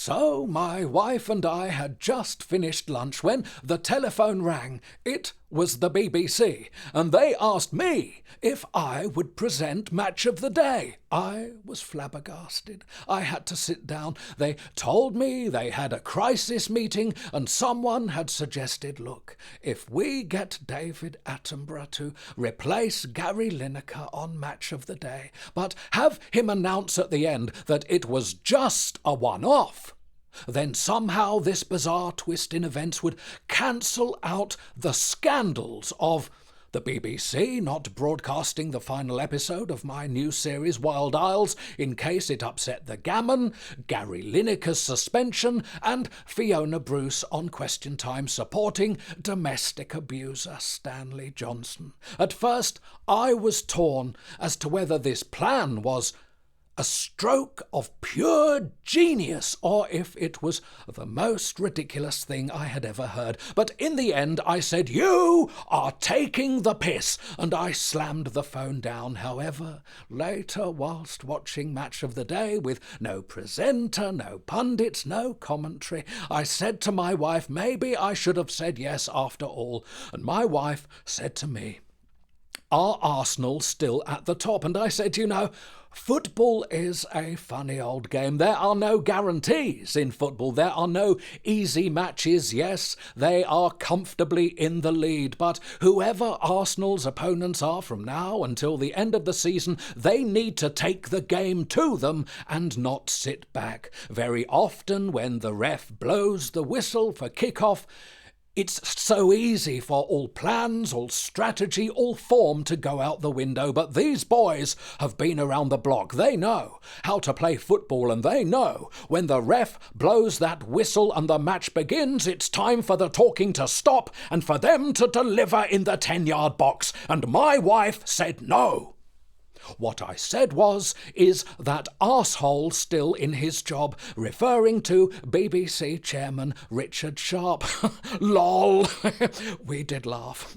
So my wife and I had just finished lunch when the telephone rang. It was the BBC, and they asked me if I would present Match of the Day. I was flabbergasted. I had to sit down. They told me they had a crisis meeting, and someone had suggested, look, if we get David Attenborough to replace Gary Lineker on Match of the Day, but have him announce at the end that it was just a one-off, then somehow this bizarre twist in events would cancel out the scandals of the BBC not broadcasting the final episode of my new series Wild Isles in case it upset the gammon, Gary Lineker's suspension, and Fiona Bruce on Question Time supporting domestic abuser Stanley Johnson. At first, I was torn as to whether this plan was a stroke of pure genius, or if it was the most ridiculous thing I had ever heard. But in the end, I said, "You are taking the piss," and I slammed the phone down. However, later, whilst watching Match of the Day with no presenter, no pundits, no commentary, I said to my wife, maybe I should have said yes after all. And my wife said to me, "Are Arsenal still at the top?" And I said, football is a funny old game. There are no guarantees in football. There are no easy matches. Yes, they are comfortably in the lead. But whoever Arsenal's opponents are from now until the end of the season, they need to take the game to them and not sit back. Very often when the ref blows the whistle for kick-off, it's so easy for all plans, all strategy, all form to go out the window. But these boys have been around the block. They know how to play football, and they know when the ref blows that whistle and the match begins, it's time for the talking to stop and for them to deliver in the 10-yard box. And my wife said no. What I said is that arsehole still in his job, referring to BBC chairman Richard Sharp. Lol. We did laugh.